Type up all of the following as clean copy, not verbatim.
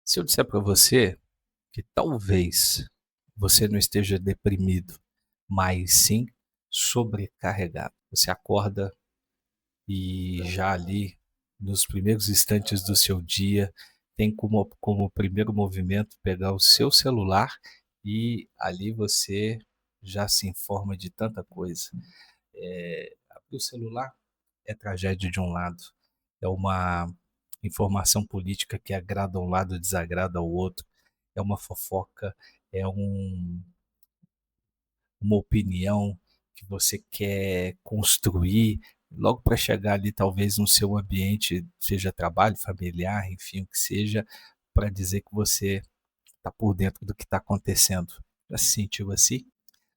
Se eu disser para você que talvez você não esteja deprimido, mas sim sobrecarregado. Você acorda e já ali nos primeiros instantes do seu dia tem como primeiro movimento pegar o seu celular e ali você já se informa de tanta coisa. Abrir o celular é tragédia de um lado, é uma informação política que agrada a um lado e desagrada ao outro, é uma fofoca, é uma opinião que você quer construir, logo para chegar ali, talvez no seu ambiente, seja trabalho, familiar, enfim, o que seja, para dizer que você está por dentro do que está acontecendo. Já se sentiu assim?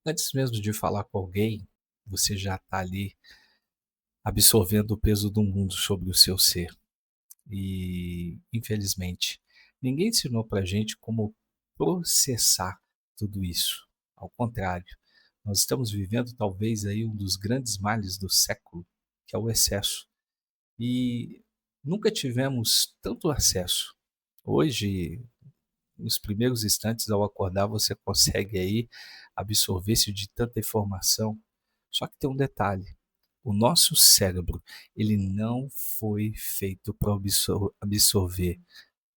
Antes mesmo de falar com alguém, você já está ali absorvendo o peso do mundo sobre o seu ser. E, infelizmente, ninguém ensinou para a gente como processar tudo isso. Ao contrário, nós estamos vivendo talvez aí um dos grandes males do século, que é o excesso. E nunca tivemos tanto acesso. Hoje, nos primeiros instantes ao acordar, você consegue aí absorver-se de tanta informação. Só que tem um detalhe: o nosso cérebro, ele não foi feito para absorver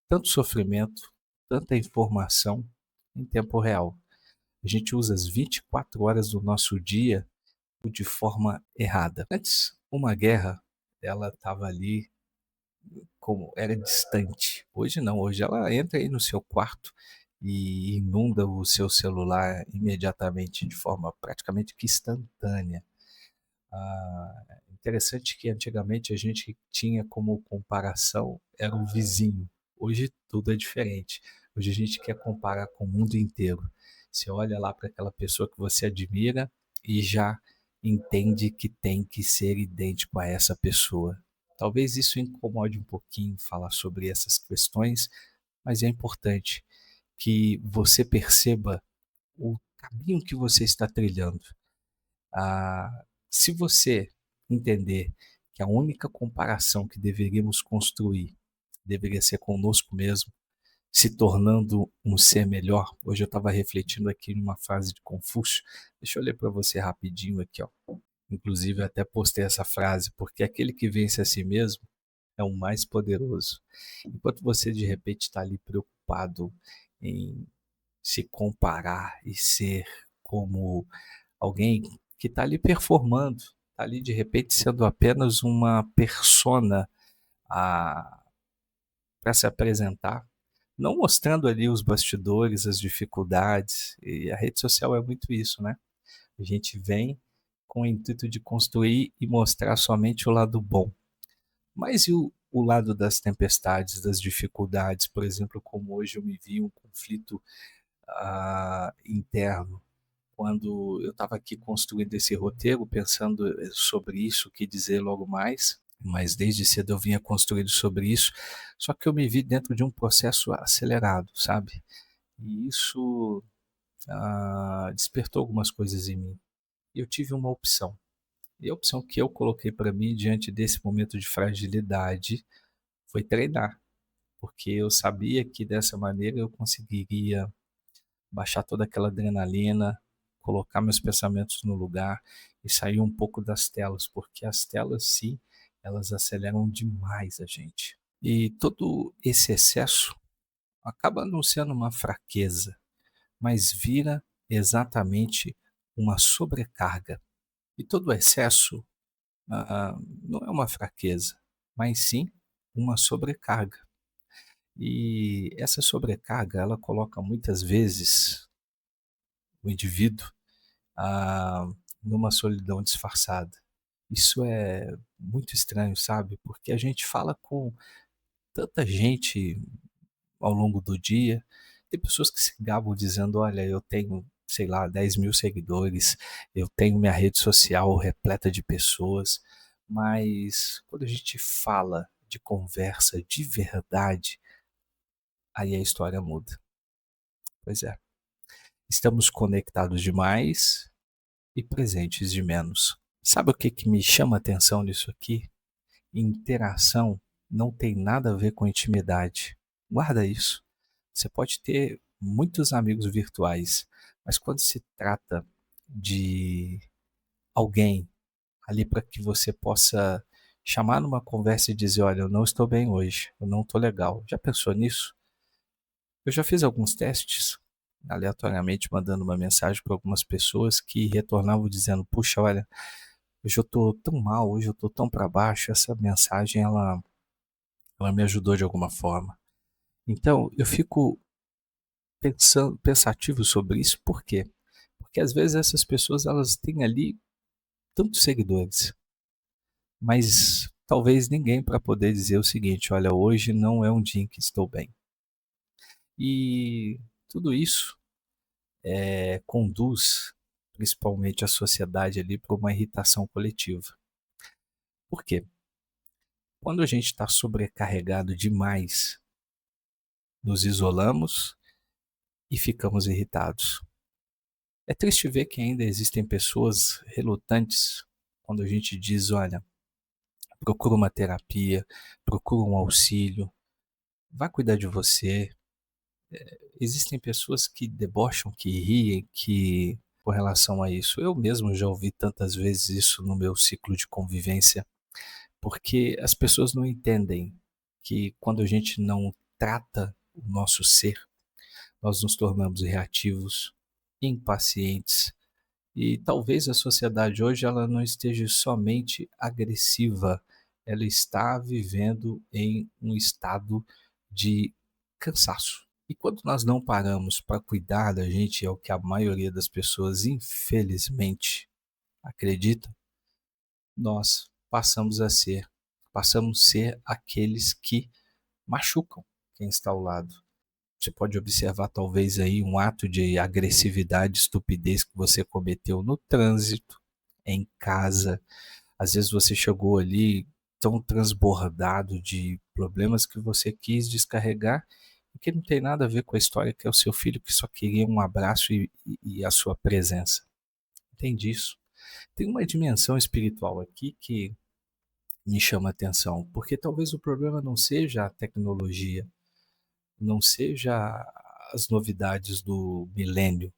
tanto sofrimento, tanta informação em tempo real. A gente usa as 24 horas do nosso dia de forma errada. Antes, uma guerra, ela estava ali como era distante. Hoje não, hoje ela entra aí no seu quarto e inunda o seu celular imediatamente de forma praticamente que instantânea. Interessante que antigamente a gente tinha como comparação era o vizinho. Hoje tudo é diferente. Hoje a gente quer comparar com o mundo inteiro. Você olha lá para aquela pessoa que você admira e já entende que tem que ser idêntico a essa pessoa. Talvez isso incomode um pouquinho falar sobre essas questões, mas é importante que você perceba o caminho que você está trilhando. Se você entender que a única comparação que deveríamos construir deveria ser conosco mesmo, se tornando um ser melhor. Hoje eu estava refletindo aqui numa frase de Confúcio. Deixa eu ler para você rapidinho aqui, ó. Inclusive eu até postei essa frase, porque aquele que vence a si mesmo é o mais poderoso. Enquanto você de repente está ali preocupado em se comparar e ser como alguém que está ali performando, está ali de repente sendo apenas uma persona para se apresentar, não mostrando ali os bastidores, as dificuldades. E a rede social é muito isso, né? A gente vem com o intuito de construir e mostrar somente o lado bom. Mas e o lado das tempestades, das dificuldades? Por exemplo, como hoje eu me vi um conflito interno, quando eu estava aqui construindo esse roteiro, pensando sobre isso, o que dizer logo mais, mas desde cedo eu vinha construindo sobre isso, só que eu me vi dentro de um processo acelerado, sabe? E isso despertou algumas coisas em mim. E eu tive uma opção. E a opção que eu coloquei para mim diante desse momento de fragilidade foi treinar, porque eu sabia que dessa maneira eu conseguiria baixar toda aquela adrenalina, colocar meus pensamentos no lugar e sair um pouco das telas, porque as telas, sim, elas aceleram demais a gente. E todo esse excesso acaba não sendo uma fraqueza, mas vira exatamente uma sobrecarga. E todo excesso não é uma fraqueza, mas sim uma sobrecarga. E essa sobrecarga, ela coloca muitas vezes o indivíduo ah, numa solidão disfarçada. Isso é muito estranho, sabe? Porque a gente fala com tanta gente ao longo do dia. Tem pessoas que se gabam dizendo: Olha, eu tenho, sei lá, 10 mil seguidores, eu tenho minha rede social repleta de pessoas. Mas quando a gente fala de conversa de verdade, aí a história muda. Pois é, estamos conectados demais e presentes de menos. Sabe o que, que me chama a atenção nisso aqui? Interação não tem nada a ver com intimidade. Guarda isso. Você pode ter muitos amigos virtuais, mas quando se trata de alguém ali para que você possa chamar numa conversa e dizer: olha, eu não estou bem hoje, eu não estou legal. Já pensou nisso? Eu já fiz alguns testes, aleatoriamente mandando uma mensagem para algumas pessoas que retornavam dizendo: puxa, olha, hoje eu estou tão mal, hoje eu estou tão para baixo. Essa mensagem ela me ajudou de alguma forma. Então eu fico pensativo sobre isso, por quê? Porque às vezes essas pessoas elas têm ali tantos seguidores, mas talvez ninguém para poder dizer o seguinte: olha, hoje não é um dia em que estou bem. E tudo isso conduz principalmente a sociedade ali para uma irritação coletiva. Por quê? Quando a gente está sobrecarregado demais, nos isolamos e ficamos irritados. É triste ver que ainda existem pessoas relutantes quando a gente diz: olha, procura uma terapia, procura um auxílio, vá cuidar de você. Existem pessoas que debocham, que riem, que com relação a isso. Eu mesmo já ouvi tantas vezes isso no meu ciclo de convivência, porque as pessoas não entendem que quando a gente não trata o nosso ser, nós nos tornamos reativos, impacientes, e talvez a sociedade hoje ela não esteja somente agressiva, ela está vivendo em um estado de cansaço. E quando nós não paramos para cuidar da gente, é o que a maioria das pessoas, infelizmente, acredita, nós passamos a ser aqueles que machucam quem está ao lado. Você pode observar talvez aí um ato de agressividade, estupidez que você cometeu no trânsito, em casa. Às vezes você chegou ali tão transbordado de problemas que você quis descarregar e que não tem nada a ver com a história que é o seu filho que só queria um abraço e a sua presença. Entende isso? Tem uma dimensão espiritual aqui que me chama a atenção, porque talvez o problema não seja a tecnologia, não seja as novidades do milênio,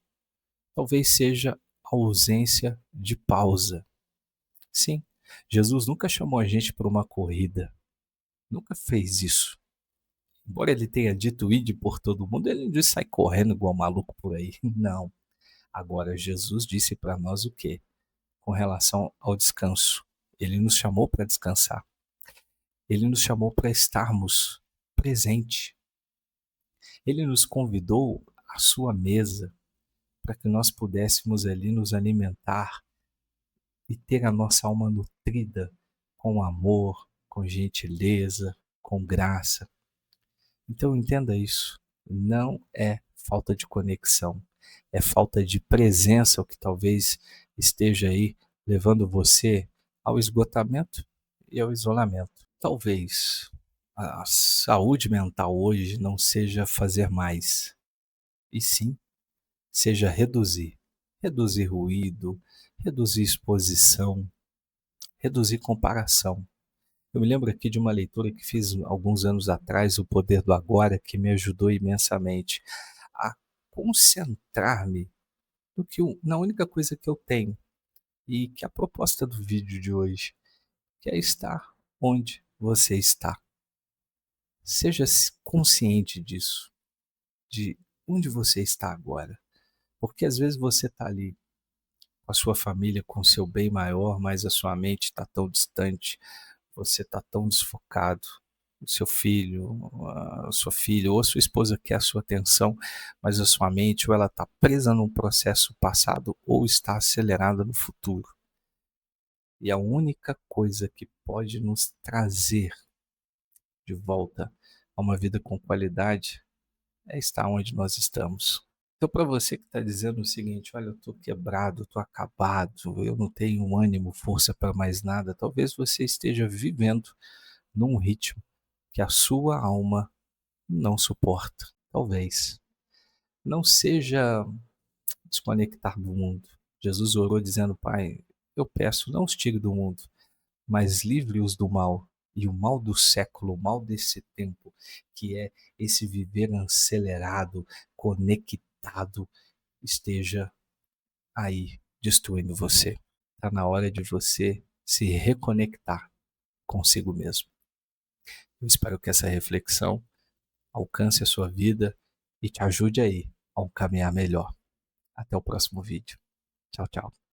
talvez seja a ausência de pausa. Sim, Jesus nunca chamou a gente para uma corrida, nunca fez isso. Embora ele tenha dito ide por todo mundo, ele não disse sai correndo igual maluco por aí. Não. Agora, Jesus disse para nós o quê? Com relação ao descanso. Ele nos chamou para descansar. Ele nos chamou para estarmos presentes. Ele nos convidou à sua mesa para que nós pudéssemos ali nos alimentar e ter a nossa alma nutrida com amor, com gentileza, com graça. Então entenda isso. Não é falta de conexão, é falta de presença o que talvez esteja aí levando você ao esgotamento e ao isolamento. Talvez a saúde mental hoje não seja fazer mais, e sim seja reduzir. Reduzir ruído, reduzir exposição, reduzir comparação. Eu me lembro aqui de uma leitura que fiz alguns anos atrás, O Poder do Agora, que me ajudou imensamente a concentrar-me no que na única coisa que eu tenho e que é a proposta do vídeo de hoje, que é estar onde você está. Seja consciente disso, de onde você está agora, porque às vezes você está ali com a sua família, com o seu bem maior, mas a sua mente está tão distante, você está tão desfocado, o seu filho, a sua filha ou a sua esposa quer a sua atenção, mas a sua mente ou ela está presa num processo passado ou está acelerada no futuro. E a única coisa que pode nos trazer de volta a uma vida com qualidade é estar onde nós estamos. Então, para você que está dizendo o seguinte: olha, eu estou quebrado, estou acabado, eu não tenho ânimo, força para mais nada, talvez você esteja vivendo num ritmo que a sua alma não suporta. Talvez. Não seja desconectar do mundo. Jesus orou dizendo: Pai, eu peço, não os tire do mundo, mas livre-os do mal. e o mal do século, o mal desse tempo, que é esse viver acelerado, conectado, esteja aí destruindo você. Está na hora de você se reconectar consigo mesmo. Eu espero que essa reflexão alcance a sua vida e te ajude aí a um caminhar melhor. Até o próximo vídeo. Tchau, tchau.